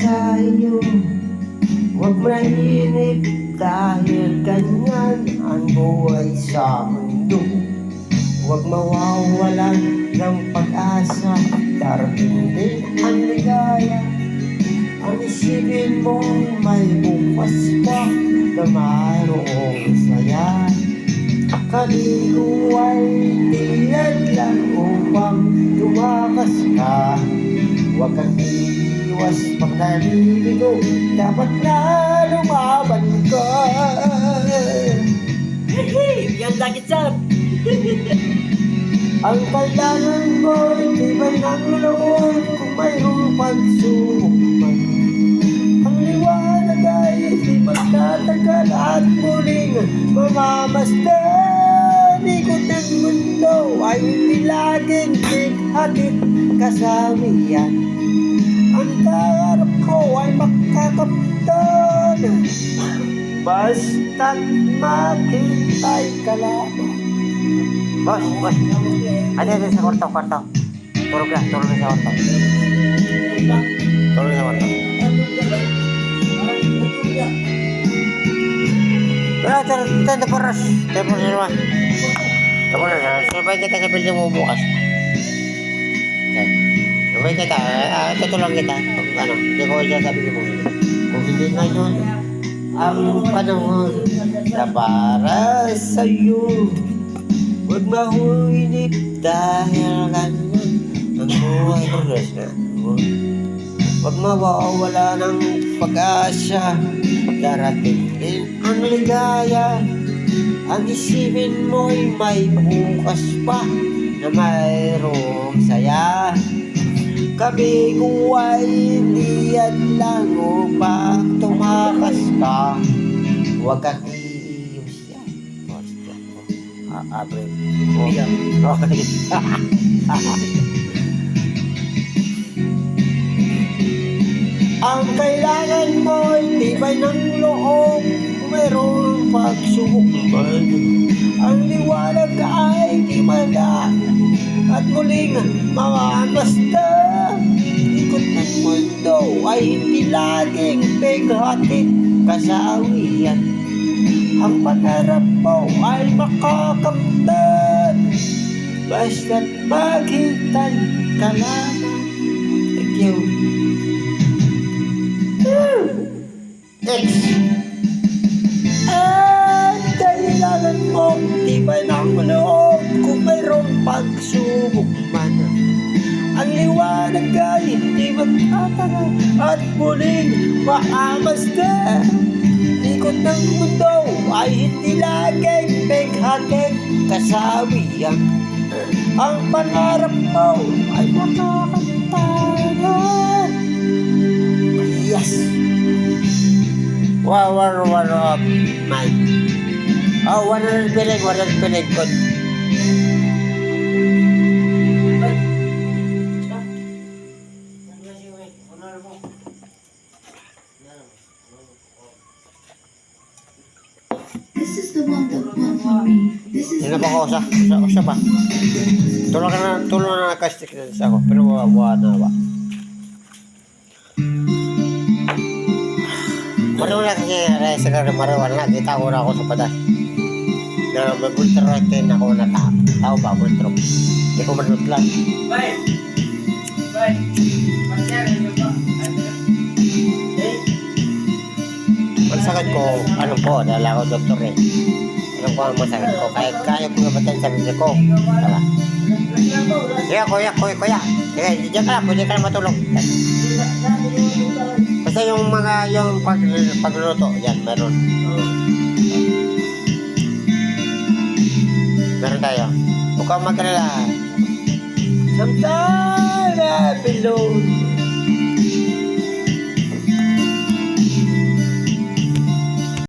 sa iyo, huwag mainip dahil ganyan ang buhay sa mundo. Huwag mawawalan ng pag-asa, darating din ang ligaya. Ang isipin mo may bukas pa na mayroong saya. Kaligo ay tiyad lang upang tumakas ka. Huwag kang iiwas pag naliligo, dapat na lumaban ka. Yan lagi sir. Ang kailangan mo, tibay ng loob kung mayroong pagsubok man. Ang liwanag ay di magtatagal at muling mamamasdan. Ikot ng mundo ay hindi laging bighatid kasawian. Ang kaharap ko ay makakamtan, basta't makintay ka lamang. Bos. Ada sa kwarto. Tulog na sa kwarto. Tulog na sa kwarto. Telepon sila. Sabay kita sa building mo bukas. Sabay kita, tutulong kita. Ano, hindi ko siya sabi mo. Kung hindi ngayon ang panahon na para sa'yo, huwag mahuinip dahil ganyan ang buhay progress na. Huwag mawawala ng pag-asa, darating din ang ligaya. Ang isipin mo'y may bukas pa na mayroong saya. Kabigo ay diyan lang upang tumakas ka. Huwag kang iiyos yan. Abre. Okay. Ang kailangan mo'y tibay ng loob, mayroong pagsubok man. Ang liwanag ay di magaan at muling mamamasdan. Ikot ng mundo ay hindi laging bighatid kasawian. Ang pangarap mo ay makakamtan, basta't maghintay ka lamang. Thank you. X. At kailangan mo tibay ng loob kung mayroong pagsubok man. Ang liwanag ay hindi magtatagal at muling maamasdan. Ikot ng mundo ay hindi laging bighatid kasawian. Ang pangarap mo ay makakamtayan. Yes! Wow, man. Oh, 100 piling good. This is the one that went for me. This is Sino ba ko sa pa? Tulong na nakastik na sa ako, pero wala na ba? Marunong na kasi sa karamaran na, kita ko na ako sa padas. Na mag-ultratin ako na tao ba, ultra. Hindi ko manutlan. Bye. Masakit ko, ano po, dahil ako doktor eh. Alam ko ang masakit ko, kaya ko nabatan sa bibig ko. Diba? Sige, kuya. Sige, diyan ka lang, pwede ka lang matulog. Basta yung pagluluto, yan, meron. Meron tayo. Huwag kang mag-alala. Sometime I belong